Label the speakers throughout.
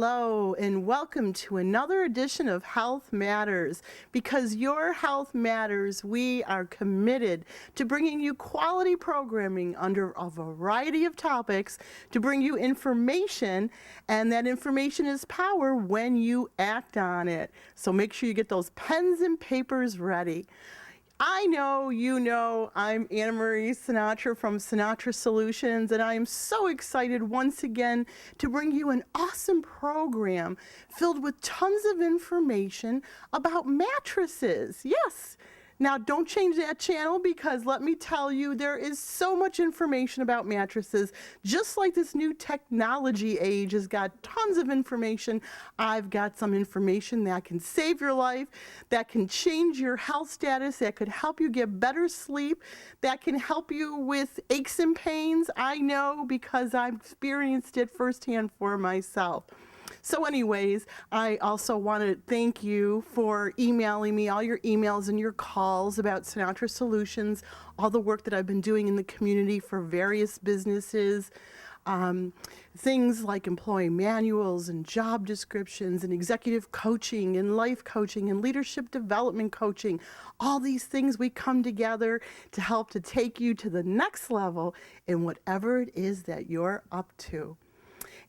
Speaker 1: Hello and welcome to another edition of Health Matters. Because your health matters, we are committed to bringing you quality programming under a variety of topics to bring you information, and that information is power when you act on it. So make sure you get those pens and papers ready. I know you know I'm Anna Marie Sinatra from Sinatra Solutions, and I am so excited once again to bring you an awesome program filled with tons of information about mattresses. Yes. Now, don't change that channel, because let me tell you, there is so much information about mattresses. Just like this new technology age has got tons of information, I've got some information that can save your life, that can change your health status, that could help you get better sleep, that can help you with aches and pains. I know, because I've experienced it firsthand for myself. So anyways, I also want to thank you for emailing me all your emails and your calls about Sinatra Solutions, all the work that I've been doing in the community for various businesses, things like employee manuals and job descriptions and executive coaching and life coaching and leadership development coaching. All these things, we come together to help to take you to the next level in whatever it is that you're up to.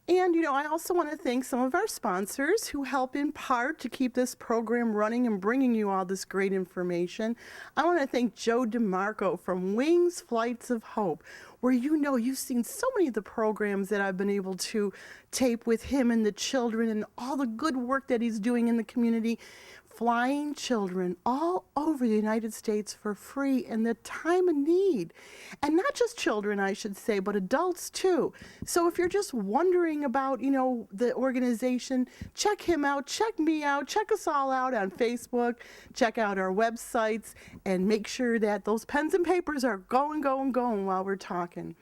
Speaker 1: And, I also want to thank some of our sponsors who help in part to keep this program running and bringing you all this great information. I want to thank Joe DeMarco from Wings Flights of Hope, where you've seen so many of the programs that I've been able to tape with him and the children and all the good work that he's doing in the community, flying children all over the United States for free in the time of need. And not just children, I should say, but adults too. So if you're just wondering about, the organization, check him out, check me out, check us all out on Facebook, check out our websites, and make sure that those pens and papers are going while we're talking.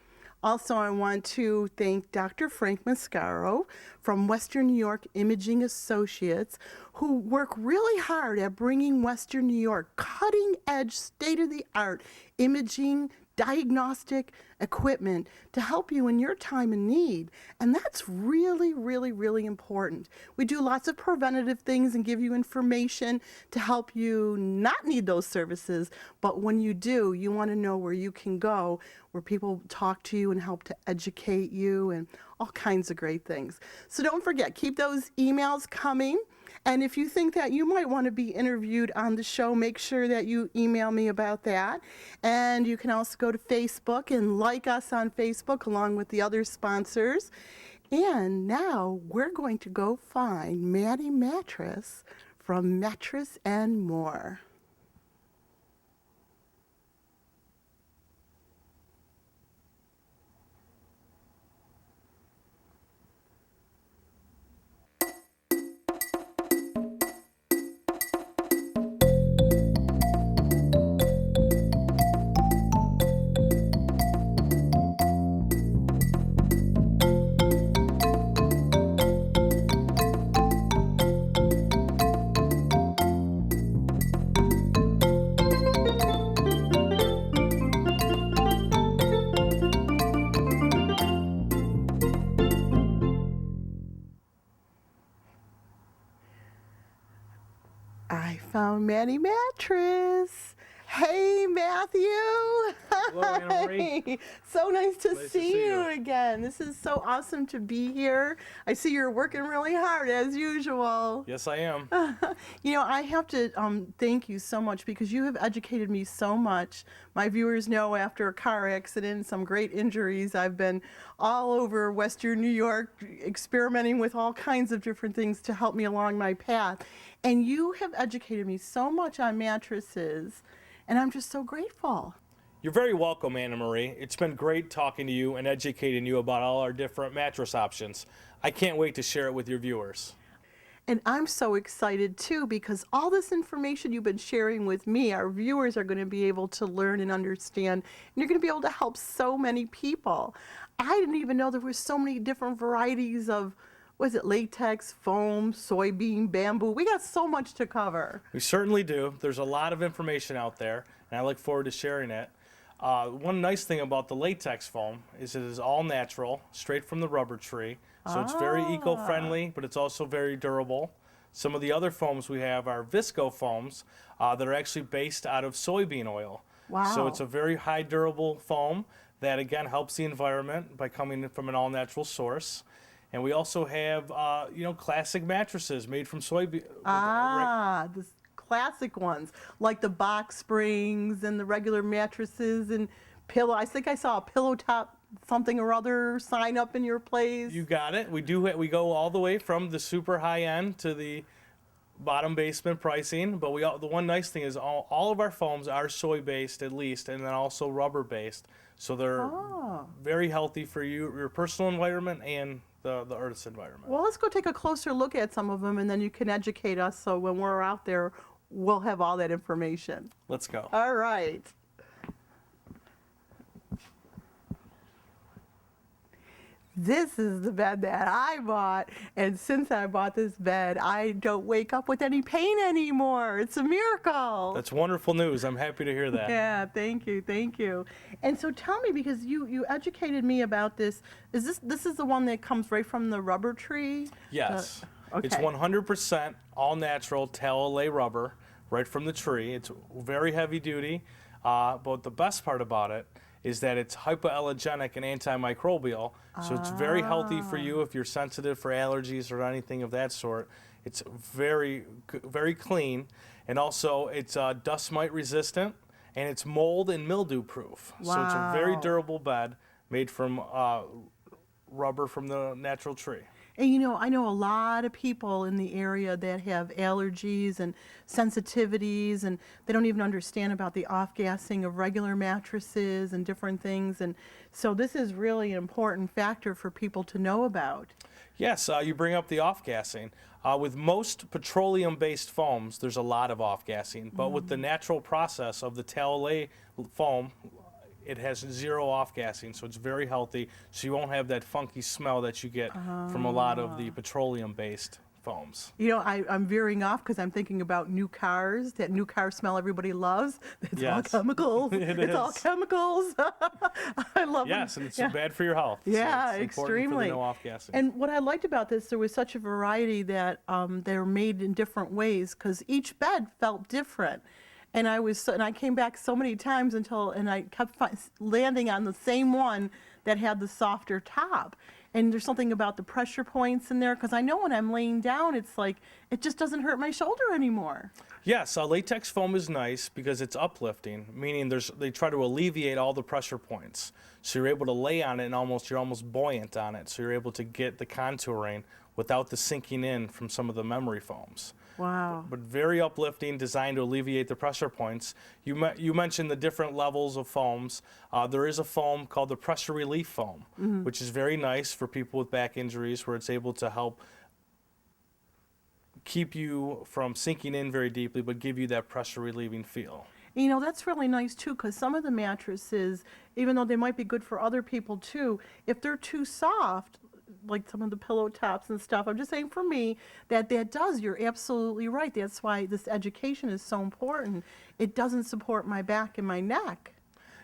Speaker 1: Also, I want to thank Dr. Frank Mascaro from Western New York Imaging Associates, who work really hard at bringing Western New York cutting-edge, state-of-the-art imaging, diagnostic equipment to help you in your time of need. And that's really, really, really important. We do lots of preventative things and give you information to help you not need those services. But when you do, you want to know where you can go, where people talk to you and help to educate you and all kinds of great things. So don't forget, keep those emails coming. And if you think that you might want to be interviewed on the show, make sure that you email me about that. And you can also go to Facebook and like us on Facebook along with the other sponsors. And now we're going to go find Maddie Mattress from Mattress and More. I found Maddie Mattress. Hey, Matthew.
Speaker 2: Hello, Anna Marie.
Speaker 1: So nice to
Speaker 2: Nice
Speaker 1: see you again. This is so awesome to be here. I see you're working really hard as usual.
Speaker 2: Yes, I am.
Speaker 1: I have to thank you so much, because you have educated me so much. My viewers know after a car accident, some great injuries, I've been all over Western New York experimenting with all kinds of different things to help me along my path. And you have educated me so much on mattresses, and I'm just so grateful.
Speaker 2: You're very welcome, Anna Marie. It's been great talking to you and educating you about all our different mattress options. I can't wait to share it with your viewers.
Speaker 1: And I'm so excited too, because all this information you've been sharing with me, our viewers are going to be able to learn and understand, and you're going to be able to help so many people. I didn't even know there were so many different varieties of, was it latex, foam, soybean, bamboo? We got so much to cover.
Speaker 2: We certainly do. There's a lot of information out there, and I look forward to sharing it. One nice thing about the latex foam is it is all natural, straight from the rubber tree, So it's very eco-friendly, but it's also very durable. Some of the other foams we have are visco foams that are actually based out of soybean oil.
Speaker 1: Wow.
Speaker 2: So it's a very high durable foam that again helps the environment by coming from an all-natural source. And we also have, classic mattresses made from soybean.
Speaker 1: The classic ones, like the box springs and the regular mattresses and pillow. I think I saw a pillow top something or other sign up in your place.
Speaker 2: You got it. We go all the way from the super high end to the bottom basement pricing. But the one nice thing is all of our foams are soy based at least, and then also rubber based. So they're very healthy for your personal environment and the Earth's environment.
Speaker 1: Well, let's go take a closer look at some of them, and then you can educate us. So when we're out there, we'll have all that information.
Speaker 2: Let's go.
Speaker 1: All right. This is the bed that I bought, and since I bought this bed, I don't wake up with any pain anymore. It's a miracle.
Speaker 2: That's wonderful news. I'm happy to hear that.
Speaker 1: Yeah, thank you, thank you. And so tell me, because you educated me about this, this is the one that comes right from the rubber tree?
Speaker 2: Yes.
Speaker 1: Okay.
Speaker 2: It's 100% all natural tallow rubber right from the tree. It's very heavy duty, but the best part about it is that it's hypoallergenic and antimicrobial, so it's very healthy for you if you're sensitive for allergies or anything of that sort. It's very, very clean, and also it's dust mite resistant, and it's mold and mildew proof.
Speaker 1: Wow.
Speaker 2: So it's a very durable bed made from rubber from the natural tree.
Speaker 1: And I know a lot of people in the area that have allergies and sensitivities, and they don't even understand about the off-gassing of regular mattresses and different things. And so this is really an important factor for people to know about.
Speaker 2: Yes, you bring up the off-gassing. With most petroleum-based foams, there's a lot of off-gassing, but with the natural process of the tallow foam, it has zero off-gassing, so it's very healthy, so you won't have that funky smell that you get from a lot of the petroleum-based foams.
Speaker 1: I'm veering off because I'm thinking about new cars, that new car smell everybody loves. It's all
Speaker 2: Yes.
Speaker 1: chemicals.
Speaker 2: It's
Speaker 1: all chemicals. I love them.
Speaker 2: Yes, and it's bad for your health.
Speaker 1: Yeah,
Speaker 2: so it's important
Speaker 1: extremely.
Speaker 2: for the no off-gassing.
Speaker 1: And what I liked about this, there was such a variety that they're made in different ways because each bed felt different. And I came back so many times and I kept landing on the same one that had the softer top. And there's something about the pressure points in there, because I know when I'm laying down, it's like, it just doesn't hurt my shoulder anymore.
Speaker 2: Yes, latex foam is nice because it's uplifting, meaning they try to alleviate all the pressure points. So you're able to lay on it and you're almost buoyant on it. So you're able to get the contouring without the sinking in from some of the memory foams.
Speaker 1: Wow.
Speaker 2: But very uplifting, designed to alleviate the pressure points. You mentioned the different levels of foams. There is a foam called the pressure relief foam, which is very nice for people with back injuries, where it's able to help keep you from sinking in very deeply, but give you that pressure relieving feel.
Speaker 1: That's really nice too, because some of the mattresses, even though they might be good for other people too, if they're too soft, like some of the pillow tops and stuff, I'm just saying for me, that does, you're absolutely right. That's why this education is so important. It doesn't support my back and my neck.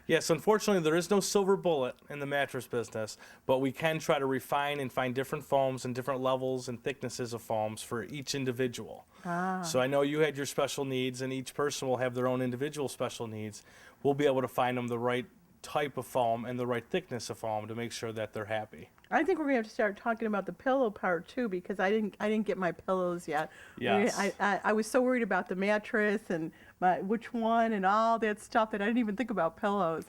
Speaker 2: Yes, unfortunately, there is no silver bullet in the mattress business, but we can try to refine and find different foams and different levels and thicknesses of foams for each individual. So I know you had your special needs, and each person will have their own individual special needs. We'll be able to find them the right type of foam and the right thickness of foam to make sure that they're happy.
Speaker 1: I think we're gonna have to start talking about the pillow part too, because I didn't get my pillows yet.
Speaker 2: Yes.
Speaker 1: I was so worried about the mattress and which one and all that stuff that I didn't even think about pillows.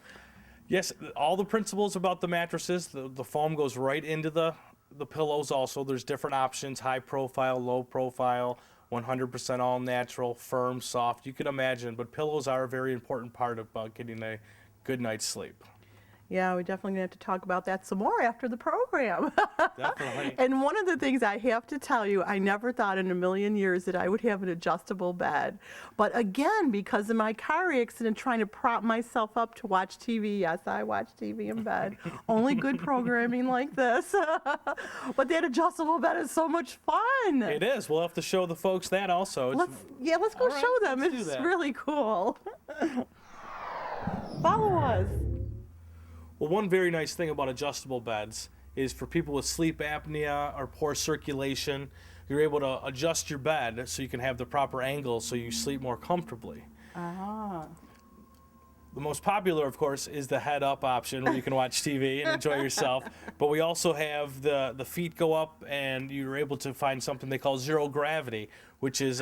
Speaker 2: Yes, all the principles about the mattresses, the foam goes right into the pillows also. There's different options: high profile, low profile, 100% all natural, firm, soft. You can imagine, but pillows are a very important part about getting a good night's sleep.
Speaker 1: Yeah, we're definitely gonna have to talk about that some more after the program.
Speaker 2: Definitely.
Speaker 1: And one of the things I have to tell you, I never thought in a million years that I would have an adjustable bed. But again, because of my car accident, trying to prop myself up to watch TV, yes, I watch TV in bed. Only good programming like this. But that adjustable bed is so much fun.
Speaker 2: It is. We'll have to show the folks that also.
Speaker 1: Let's go
Speaker 2: All right,
Speaker 1: show them.
Speaker 2: let's do
Speaker 1: It's
Speaker 2: that.
Speaker 1: really cool. Follow us.
Speaker 2: Well, one very nice thing about adjustable beds is for people with sleep apnea or poor circulation. You're able to adjust your bed so you can have the proper angle so you sleep more comfortably.
Speaker 1: Ah.
Speaker 2: The most popular, of course, is the head-up option where you can watch TV and enjoy yourself. But we also have the feet go up, and you're able to find something they call zero gravity, which is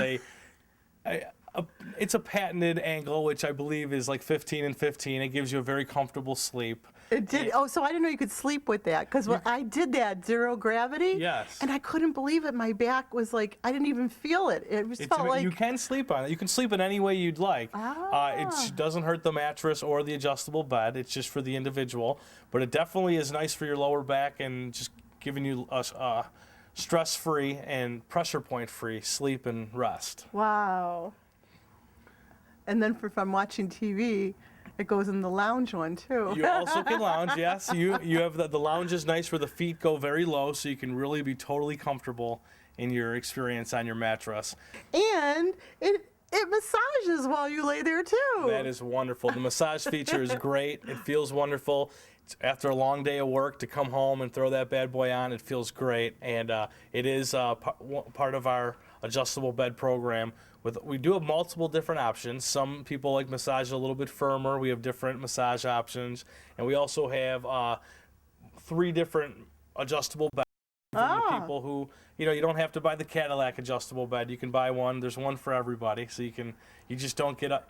Speaker 2: it's a patented angle, which I believe is like 15 and 15. It gives you a very comfortable sleep.
Speaker 1: It did. Oh, so I didn't know you could sleep with that, because when I did that zero gravity,
Speaker 2: Yes.
Speaker 1: and I couldn't believe it. My back was like, I didn't even feel it. It just felt like
Speaker 2: You can sleep on it. You can sleep in any way you'd like. It doesn't hurt the mattress or the adjustable bed. It's just for the individual. But it definitely is nice for your lower back and just giving you a stress-free and pressure point-free sleep and rest.
Speaker 1: wow. And then if I'm watching TV, it goes in the lounge one too.
Speaker 2: You also can lounge, yes. You have the lounge is nice where the feet go very low, so you can really be totally comfortable in your experience on your mattress.
Speaker 1: And it massages while you lay there too.
Speaker 2: That is wonderful. The massage feature is great. It feels wonderful. After a long day of work, to come home and throw that bad boy on, it feels great. And it is part of our adjustable bed program. We do have multiple different options. Some people like massage a little bit firmer. We have different massage options. And we also have 3 different adjustable beds for the people who, you don't have to buy the Cadillac adjustable bed. You can buy one. There's one for everybody. So you just don't get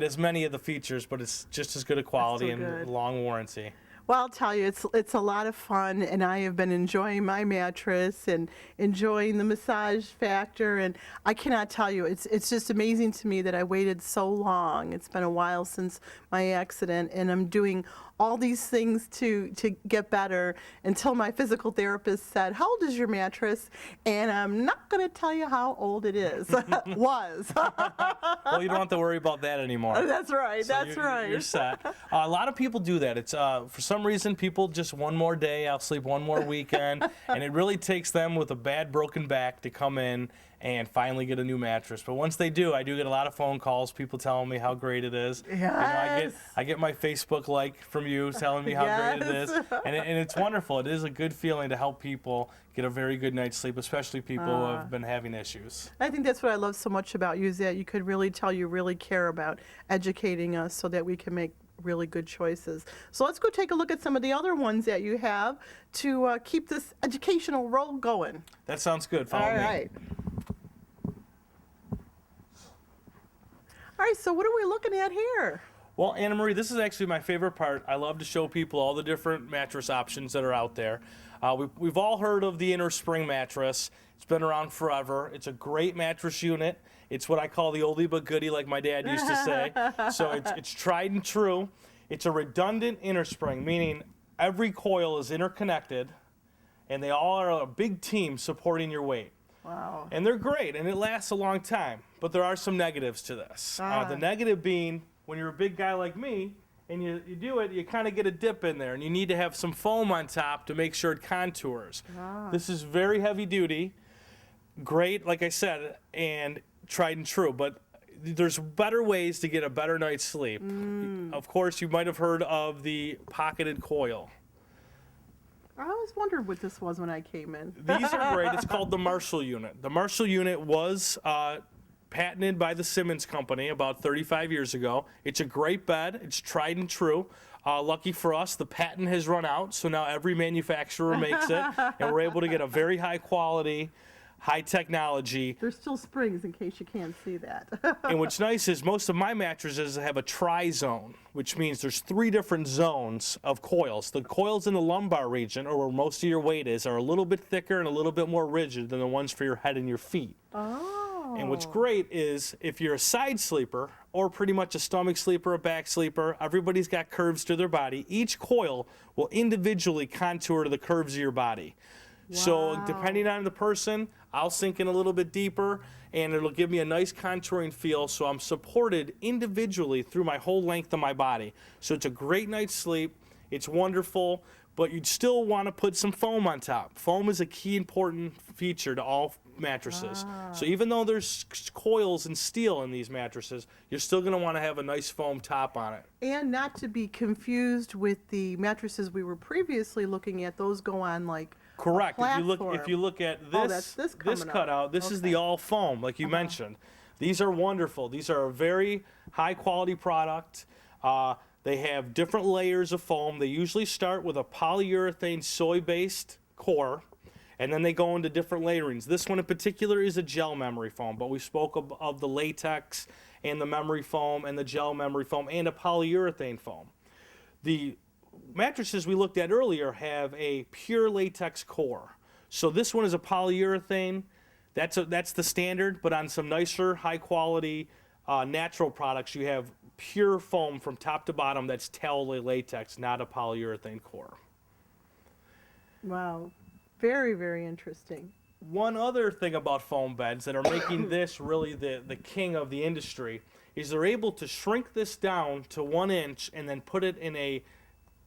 Speaker 2: as many of the features, but it's just as good a quality and long warranty.
Speaker 1: Well, I'll tell you, it's a lot of fun, and I have been enjoying my mattress and enjoying the massage factor, and I cannot tell you, it's just amazing to me that I waited so long. It's been a while since my accident, and I'm doing all these things to get better until my physical therapist said, "How old is your mattress?" And I'm not going to tell you how old it is. Was.
Speaker 2: Well, you don't have to worry about that anymore.
Speaker 1: That's right.
Speaker 2: So
Speaker 1: that's right.
Speaker 2: You're set. A lot of people do that. It's for some reason people just one more day, I'll sleep one more weekend, and it really takes them with a bad broken back to come in and finally get a new mattress. But once they do, I do get a lot of phone calls, people telling me how great it is.
Speaker 1: Yes.
Speaker 2: I get my Facebook like from you telling me how great it is. And it's wonderful. It is a good feeling to help people get a very good night's sleep, especially people who have been having issues.
Speaker 1: I think that's what I love so much about you, is that you could really tell you really care about educating us so that we can make really good choices. So let's go take a look at some of the other ones that you have to keep this educational roll going.
Speaker 2: That sounds good. Follow me.
Speaker 1: All right. All right, so what are we looking at here?
Speaker 2: Well, Anna Marie, this is actually my favorite part. I love to show people all the different mattress options that are out there. We've all heard of the inner spring mattress. It's been around forever. It's a great mattress unit. It's what I call the oldie but goodie, like my dad used to say. So it's tried and true. It's a redundant inner spring, meaning every coil is interconnected, and they all are a big team supporting your weight.
Speaker 1: Wow.
Speaker 2: And they're great, and it lasts a long time. But there are some negatives to this. The negative being, when you're a big guy like me, and you do it, you kind of get a dip in there, and you need to have some foam on top to make sure it contours. This is very heavy duty, great, like I said, and tried and true. But there's better ways to get a better night's sleep. Of course, you might have heard of the pocketed coil.
Speaker 1: I always wondered what this was when I came in.
Speaker 2: These are great. It's called the Marshall unit. The Marshall unit was patented by the Simmons Company about 35 years ago. It's a great bed. It's tried and true. Lucky for us, the patent has run out, so now every manufacturer makes it, and we're able to get a very high quality, high technology.
Speaker 1: There's still springs in case you can't see that.
Speaker 2: And what's nice is most of my mattresses have a tri-zone, which means there's 3 different zones of coils. The coils in the lumbar region, or where most of your weight is, are a little bit thicker and a little bit more rigid than the ones for your head and your feet. And what's great is if you're a side sleeper or pretty much a stomach sleeper, a back sleeper, everybody's got curves to their body. Each coil will individually contour to the curves of your body. So depending on the person, I'll sink in a little bit deeper, and it'll give me a nice contouring feel, so I'm supported individually through my whole length of my body. So it's a great night's sleep. It's wonderful, but you'd still want to put some foam on top. Foam is a key important feature to all mattresses. So even though there's coils and steel in these mattresses, you're still going to want to have a nice foam top on it.
Speaker 1: And not to be confused with the mattresses we were previously looking at, those go on like
Speaker 2: Correct.
Speaker 1: a
Speaker 2: If you look at
Speaker 1: Oh,
Speaker 2: this
Speaker 1: that's this coming up.
Speaker 2: cutout, this is the all foam, like you mentioned. These are wonderful. These are a very high quality product. They have different layers of foam. They usually start with a polyurethane soy-based core, and then they go into different layerings. This one in particular is a gel memory foam, but we spoke of the latex and the memory foam and the gel memory foam and a polyurethane foam. The mattresses we looked at earlier have a pure latex core. So this one is a polyurethane. That's the standard, but on some nicer, high quality natural products, you have pure foam from top to bottom that's towel latex, not a polyurethane core.
Speaker 1: Wow. Very, very interesting.
Speaker 2: One other thing about foam beds that are making this really the king of the industry is they're able to shrink this down to 1 inch and then put it in a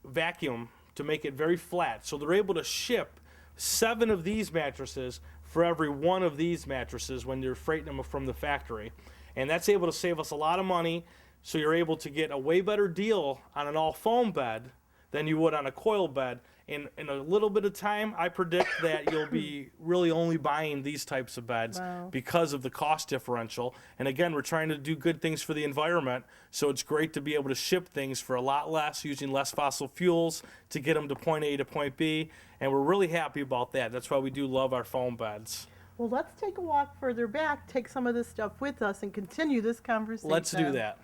Speaker 2: vacuum to make it very flat. So they're able to ship 7 of these mattresses for every 1 of these mattresses when you're freighting them from the factory. And that's able to save us a lot of money, so you're able to get a way better deal on an all foam bed than you would on a coil bed. In a little bit of time, I predict that you'll be really only buying these types of beds because of the cost differential. And again, we're trying to do good things for the environment, so it's great to be able to ship things for a lot less, using less fossil fuels to get them to point A to point B. And we're really happy about that. That's why we do love our foam beds.
Speaker 1: Well, let's take a walk further back, take some of this stuff with us, and continue this conversation.
Speaker 2: Let's do that.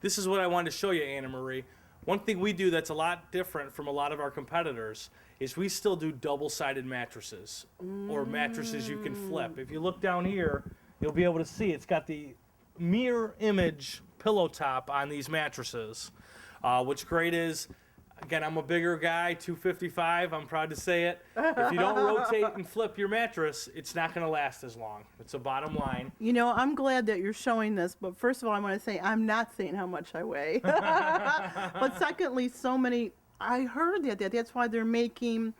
Speaker 2: This is what I wanted to show you, Anna Marie. One thing we do that's a lot different from a lot of our competitors is we still do double-sided mattresses or mattresses you can flip. If you look down here, you'll be able to see it's got the mirror image pillow top on these mattresses. What's great is, again, I'm a bigger guy, 255, I'm proud to say it. If you don't rotate and flip your mattress, it's not going to last as long. It's a bottom line.
Speaker 1: You know, I'm glad that you're showing this, but first of all, I want to say I'm not saying how much I weigh. But secondly, I heard that's why they're making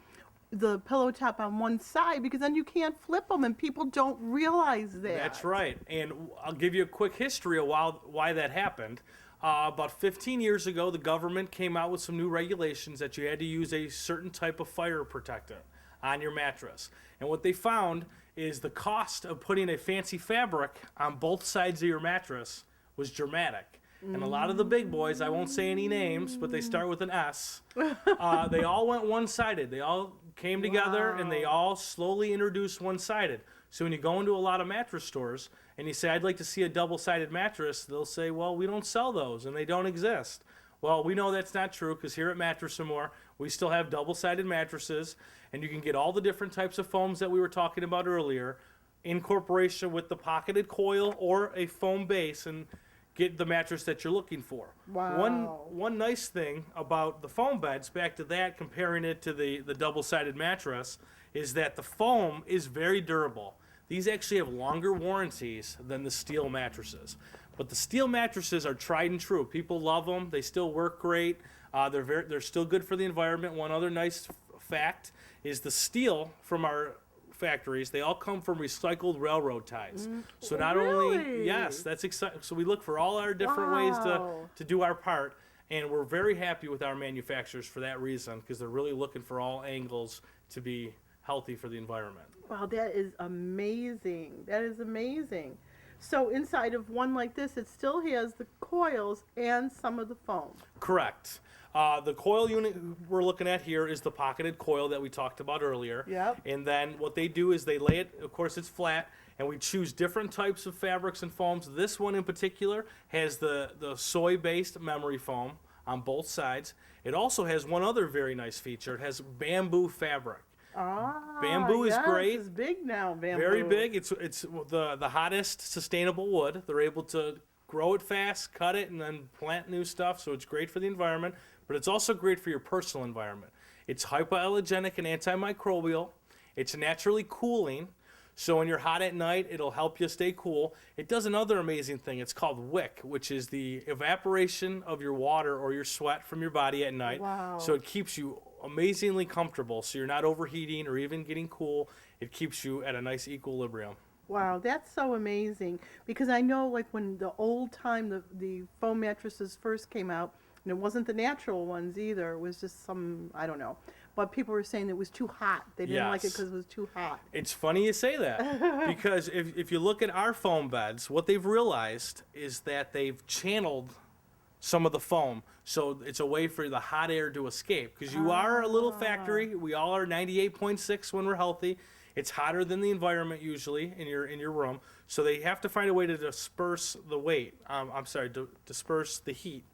Speaker 1: the pillow top on one side, because then you can't flip them, and people don't realize that.
Speaker 2: That's right. And I'll give you a quick history of why that happened. About 15 years ago, the government came out with some new regulations that you had to use a certain type of fire protectant on your mattress. And what they found is the cost of putting a fancy fabric on both sides of your mattress was dramatic. And a lot of the big boys, I won't say any names, but they start with an S, they all went one-sided. They all came together and they all slowly introduced one-sided. So when you go into a lot of mattress stores and you say, I'd like to see a double-sided mattress, they'll say, well, we don't sell those and they don't exist. Well, we know that's not true, because here at Mattress & More, we still have double-sided mattresses, and you can get all the different types of foams that we were talking about earlier in corporation with the pocketed coil or a foam base, and get the mattress that you're looking for.
Speaker 1: Wow.
Speaker 2: One nice thing about the foam beds, back to that, comparing it to the double-sided mattress, is that the foam is very durable. These actually have longer warranties than the steel mattresses. But the steel mattresses are tried and true. People love them. They still work great. They're still good for the environment. One other nice fact is the steel from our factories, they all come from recycled railroad ties. So not only, yes, that's exciting. So we look for all our different ways to do our part, and we're very happy with our manufacturers for that reason, because they're really looking for all angles to be healthy for the environment.
Speaker 1: Wow, that is amazing. That is amazing. So inside of one like this, it still has the coils and some of the foam.
Speaker 2: Correct. The coil unit we're looking at here is the pocketed coil that we talked about earlier.
Speaker 1: Yep.
Speaker 2: And then what they do is they lay it, of course it's flat, and we choose different types of fabrics and foams. This one in particular has the soy-based memory foam on both sides. It also has one other very nice feature. It has bamboo fabric. Bamboo is great.
Speaker 1: It's big now, bamboo.
Speaker 2: Very big. It's the hottest sustainable wood. They're able to grow it fast, cut it, and then plant new stuff, so it's great for the environment, but it's also great for your personal environment. It's hypoallergenic and antimicrobial. It's naturally cooling, so when you're hot at night, it'll help you stay cool. It does another amazing thing. It's called wick, which is the evaporation of your water or your sweat from your body at night.
Speaker 1: Wow.
Speaker 2: So it keeps you amazingly comfortable, so you're not overheating or even getting cool. it keeps you at a nice equilibrium.
Speaker 1: Wow, that's so amazing. Because I know, like, when the old time, the foam mattresses first came out, and it wasn't the natural ones either. It was just some, I don't know. But people were saying it was too hot. They didn't like it
Speaker 2: Yes.
Speaker 1: because it was too hot.
Speaker 2: It's funny you say that because if you look at our foam beds, what they've realized is that they've channeled some of the foam. So it's a way for the hot air to escape because you are a little factory. We all are 98.6 when we're healthy. It's hotter than the environment usually in your room. So they have to find a way to disperse the weight. Disperse the heat.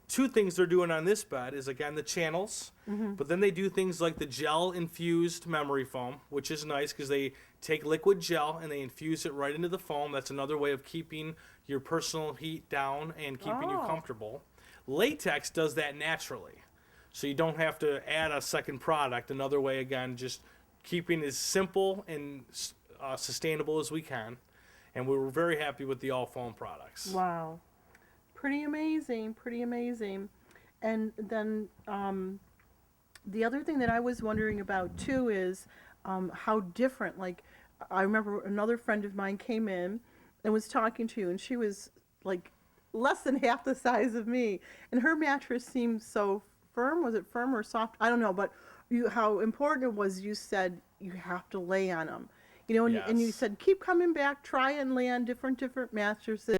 Speaker 2: Two things they're doing on this bed is, again, the channels, but then they do things like the gel-infused memory foam, which is nice because they take liquid gel and they infuse it right into the foam. That's another way of keeping your personal heat down and keeping you
Speaker 1: Oh.
Speaker 2: comfortable. Latex does that naturally, so you don't have to add a second product. Another way, again, just keeping as simple and sustainable as we can, and we were very happy with the all-foam products.
Speaker 1: Wow. Pretty amazing, pretty amazing. And then the other thing that I was wondering about too is how different, like, I remember another friend of mine came in and was talking to you, and she was like less than half the size of me, and her mattress seemed so firm. Was it firm or soft? I don't know, but how important it was, you said you have to lay on them. You know, and you
Speaker 2: Yes.
Speaker 1: said keep coming back, try and lay on different mattresses.